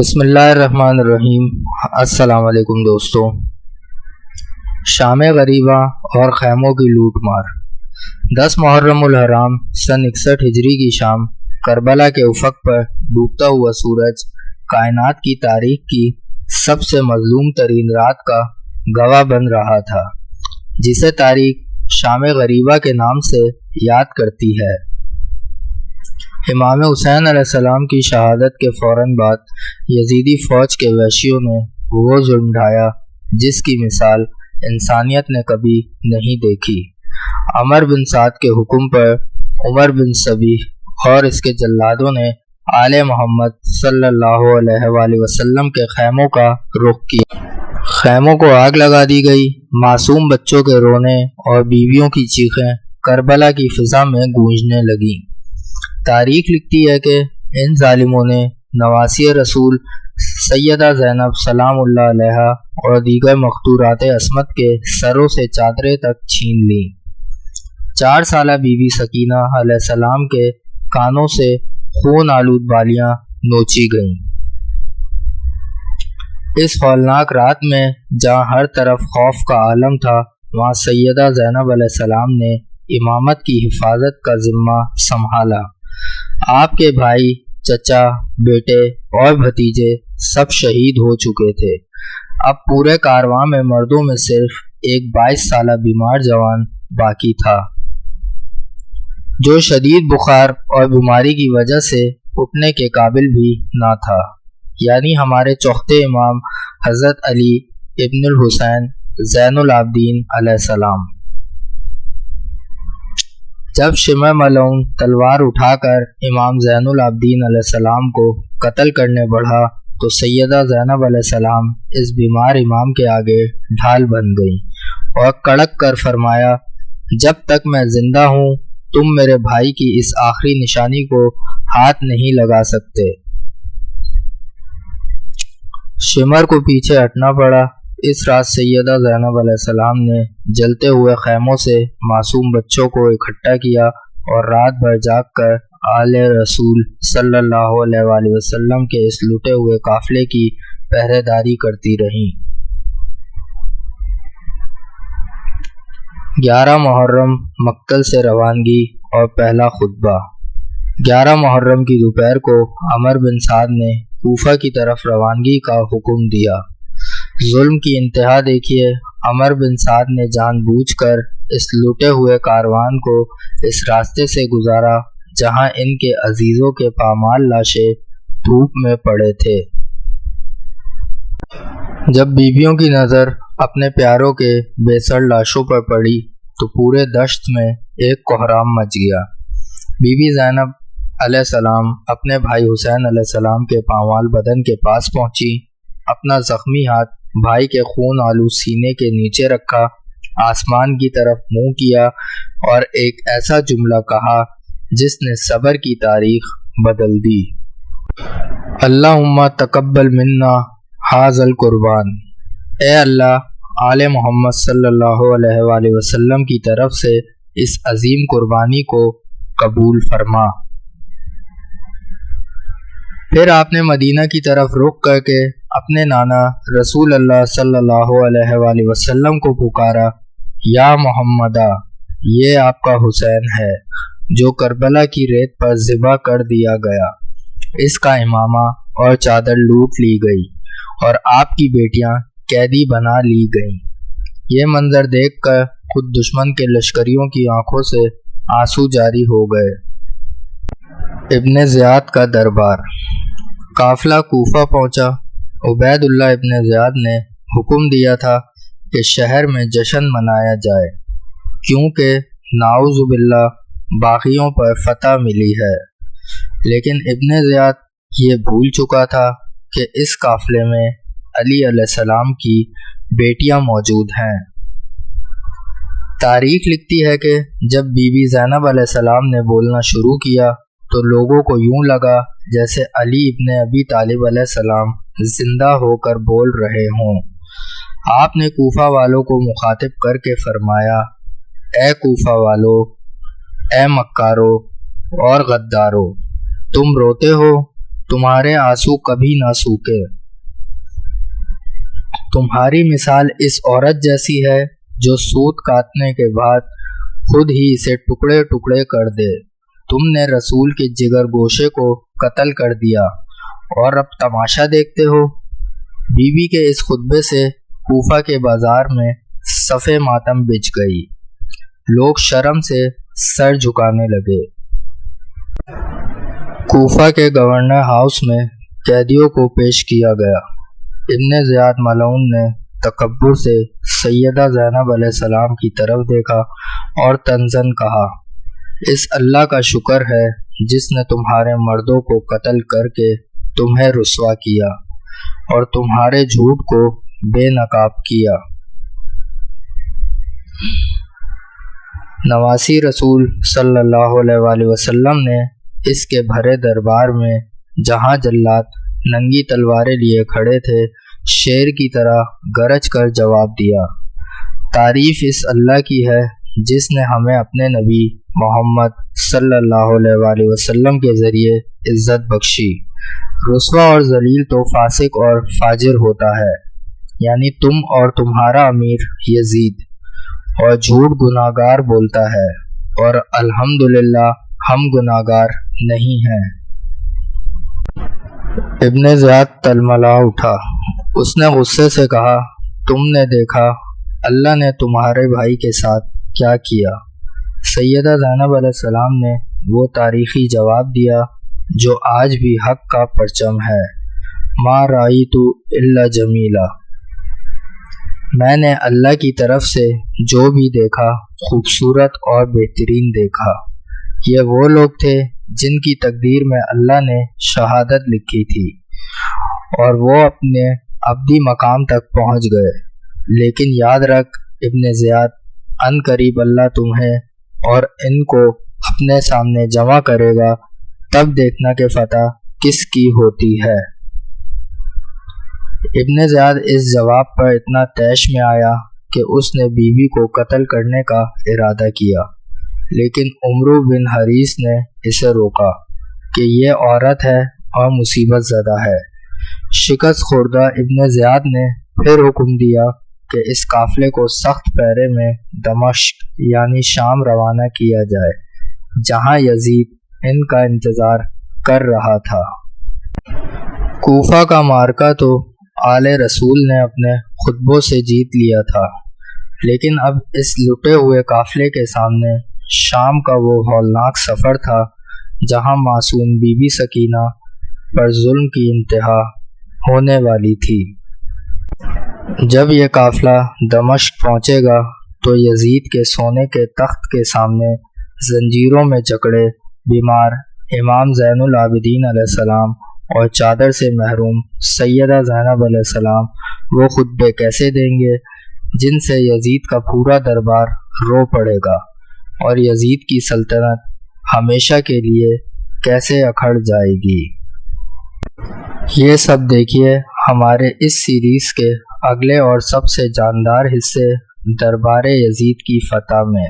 بسم اللہ الرحمن الرحیم۔ السلام علیکم دوستو۔ شام غریبہ اور خیموں کی لوٹ مار۔ 10 محرم الحرام سن 61 ہجری کی شام، کربلا کے افق پر ڈوبتا ہوا سورج کائنات کی تاریخ کی سب سے مظلوم ترین رات کا گواہ بن رہا تھا، جسے تاریخ شام غریبہ کے نام سے یاد کرتی ہے۔ امام حسین علیہ السلام کی شہادت کے فوراً بعد یزیدی فوج کے وحشیوں نے وہ ظلم ڈھایا جس کی مثال انسانیت نے کبھی نہیں دیکھی۔ عمر بن سعد کے حکم پر عمر بن صبیح اور اس کے جلادوں نے آل محمد صلی اللہ علیہ وآلہ وسلم کے خیموں کا رخ کیا۔ خیموں کو آگ لگا دی گئی، معصوم بچوں کے رونے اور بیویوں کی چیخیں کربلا کی فضا میں گونجنے لگیں۔ تاریخ لکھتی ہے کہ ان ظالموں نے نواسی رسول سیدہ زینب سلام اللہ علیہا اور دیگر مقتورات عصمت کے سروں سے چادریں تک چھین لیں۔ 4 سالہ بیوی سکینہ علیہ السلام کے کانوں سے خون آلود بالیاں نوچی گئیں۔ اس ہولناک رات میں جہاں ہر طرف خوف کا عالم تھا، وہاں سیدہ زینب علیہ السلام نے امامت کی حفاظت کا ذمہ سنبھالا۔ آپ کے بھائی، چچا، بیٹے اور بھتیجے سب شہید ہو چکے تھے۔ اب پورے کارواں میں مردوں میں صرف ایک 22 سالہ بیمار جوان باقی تھا، جو شدید بخار اور بیماری کی وجہ سے اٹھنے کے قابل بھی نہ تھا، یعنی ہمارے چوتھے امام حضرت علی ابن الحسین زین العابدین علیہ السلام۔ جب شمع ملعون تلوار اٹھا کر امام زین العابدین علیہ السلام کو قتل کرنے بڑھا تو سیدہ زینب علیہ السلام اس بیمار امام کے آگے ڈھال بن گئیں اور کڑک کر فرمایا، جب تک میں زندہ ہوں تم میرے بھائی کی اس آخری نشانی کو ہاتھ نہیں لگا سکتے۔ شمر کو پیچھے ہٹنا پڑا۔ اس رات سیدہ زینب علیہ السلام نے جلتے ہوئے خیموں سے معصوم بچوں کو اکٹھا کیا اور رات بھر جاگ کر آل رسول صلی اللہ علیہ وآلہ وسلم کے اس لٹے ہوئے قافلے کی پہرے داری کرتی رہیں۔ 11 محرم مقتل سے روانگی اور پہلا خطبہ۔ 11 محرم کی دوپہر کو عمر بن سعد نے کوفہ کی طرف روانگی کا حکم دیا۔ ظلم کی انتہا دیکھیے، عمر بن سعد نے جان بوجھ کر اس لٹے ہوئے کاروان کو اس راستے سے گزارا جہاں ان کے عزیزوں کے پامال لاشیں دھوپ میں پڑے تھے۔ جب بیویوں کی نظر اپنے پیاروں کے بے سر لاشوں پر پڑی تو پورے دشت میں ایک کوہرام مچ گیا۔ بی بی زینب علیہ السلام اپنے بھائی حسین علیہ السلام کے پامال بدن کے پاس پہنچی، اپنا زخمی ہاتھ بھائی کے خون آلود سینے کے نیچے رکھا، آسمان کی طرف منہ کیا اور ایک ایسا جملہ کہا جس نے صبر کی تاریخ بدل دی۔ اللہم تقبل منا ھذا القربان۔ اے اللہ، آل محمد صلی اللہ علیہ وآلہ وسلم کی طرف سے اس عظیم قربانی کو قبول فرما۔ پھر آپ نے مدینہ کی طرف رخ کر کے اپنے نانا رسول اللہ صلی اللہ علیہ وآلہ وسلم کو پکارا، یا محمدہ، یہ آپ کا حسین ہے جو کربلا کی ریت پر ذبح کر دیا گیا۔ اس کا امامہ اور چادر لوٹ لی گئی اور آپ کی بیٹیاں قیدی بنا لی گئیں۔ یہ منظر دیکھ کر خود دشمن کے لشکریوں کی آنکھوں سے آنسو جاری ہو گئے۔ ابن زیاد کا دربار۔ قافلہ کوفہ پہنچا۔ عبید اللہ ابن زیاد نے حکم دیا تھا کہ شہر میں جشن منایا جائے، کیونکہ نعوذ باللہ باغیوں پر فتح ملی ہے، لیکن ابن زیاد یہ بھول چکا تھا کہ اس قافلے میں علی علیہ السلام کی بیٹیاں موجود ہیں۔ تاریخ لکھتی ہے کہ جب بی بی زینب علیہ السلام نے بولنا شروع کیا تو لوگوں کو یوں لگا جیسے علی ابن ابی طالب علیہ السلام زندہ ہو کر بول رہے ہوں۔ آپ نے کوفہ والوں کو مخاطب کر کے فرمایا، اے کوفہ والو، اے مکارو اور غدارو، تم روتے ہو تمہارے آنسو کبھی نہ سوکھے۔ تمہاری مثال اس عورت جیسی ہے جو سوت کاٹنے کے بعد خود ہی اسے ٹکڑے ٹکڑے کر دے۔ تم نے رسول کے جگر گوشے کو قتل کر دیا اور اب تماشا دیکھتے ہو۔ بی بی کے اس خطبے سے کوفہ کے بازار میں صف ماتم بچھ گئی۔ لوگ شرم سے سر جھکانے لگے۔ کوفہ کے گورنر ہاؤس میں قیدیوں کو پیش کیا گیا۔ ابن زیاد ملعون نے تکبر سے سیدہ زینب علیہ السلام کی طرف دیکھا اور طنزاً کہا، اس اللہ کا شکر ہے جس نے تمہارے مردوں کو قتل کر کے تمہیں رسوا کیا اور تمہارے جھوٹ کو بے نقاب کیا۔ نواسی رسول صلی اللہ علیہ وآلہ وسلم نے اس کے بھرے دربار میں جہاں جلاد ننگی تلواریں لیے کھڑے تھے، شیر کی طرح گرج کر جواب دیا، تعریف اس اللہ کی ہے جس نے ہمیں اپنے نبی محمد صلی اللہ علیہ وآلہ وسلم کے ذریعے عزت بخشی۔ رسوا اور ذلیل تو فاسق اور فاجر ہوتا ہے، یعنی تم اور تمہارا امیر یزید، اور جھوٹ گناہگار بولتا ہے، اور الحمدللہ ہم گناہگار نہیں ہیں۔ ابن زیاد تلملا اٹھا۔ اس نے غصے سے کہا، تم نے دیکھا اللہ نے تمہارے بھائی کے ساتھ کیا کیا۔ سیدہ زینب علیہ السلام نے وہ تاریخی جواب دیا جو آج بھی حق کا پرچم ہے، ما رأیت الا جمیلا، میں نے اللہ کی طرف سے جو بھی دیکھا خوبصورت اور بہترین دیکھا۔ یہ وہ لوگ تھے جن کی تقدیر میں اللہ نے شہادت لکھی تھی اور وہ اپنے ابدی مقام تک پہنچ گئے، لیکن یاد رکھ ابن زیاد، ان قریب اللہ تمہیں اور ان کو اپنے سامنے جمع کرے گا، تب دیکھنا کہ فتح کس کی ہوتی ہے۔ ابن زیاد اس جواب پر اتنا طیش میں آیا کہ اس نے بیوی کو قتل کرنے کا ارادہ کیا، لیکن عمرو بن حریث نے اسے روکا کہ یہ عورت ہے اور مصیبت زدہ ہے۔ شکست خوردہ ابن زیاد نے پھر حکم دیا کہ اس قافلے کو سخت پیرے میں دمشق یعنی شام روانہ کیا جائے، جہاں یزید ان کا انتظار کر رہا تھا۔ کوفہ کا معرکہ تو آل رسول نے اپنے خطبوں سے جیت لیا تھا، لیکن اب اس لٹے ہوئے قافلے کے سامنے شام کا وہ ہولناک سفر تھا جہاں معصوم بی بی سکینہ پر ظلم کی انتہا ہونے والی تھی۔ جب یہ قافلہ دمشق پہنچے گا تو یزید کے سونے کے تخت کے سامنے زنجیروں میں جکڑے بیمار امام زین العابدین علیہ السلام اور چادر سے محروم سیدہ زینب علیہ السلام وہ خطبے کیسے دیں گے جن سے یزید کا پورا دربار رو پڑے گا اور یزید کی سلطنت ہمیشہ کے لیے کیسے اکھڑ جائے گی۔ یہ سب دیکھیے ہمارے اس سیریز کے اگلے اور سب سے جاندار حصے دربار یزید کی فتح میں۔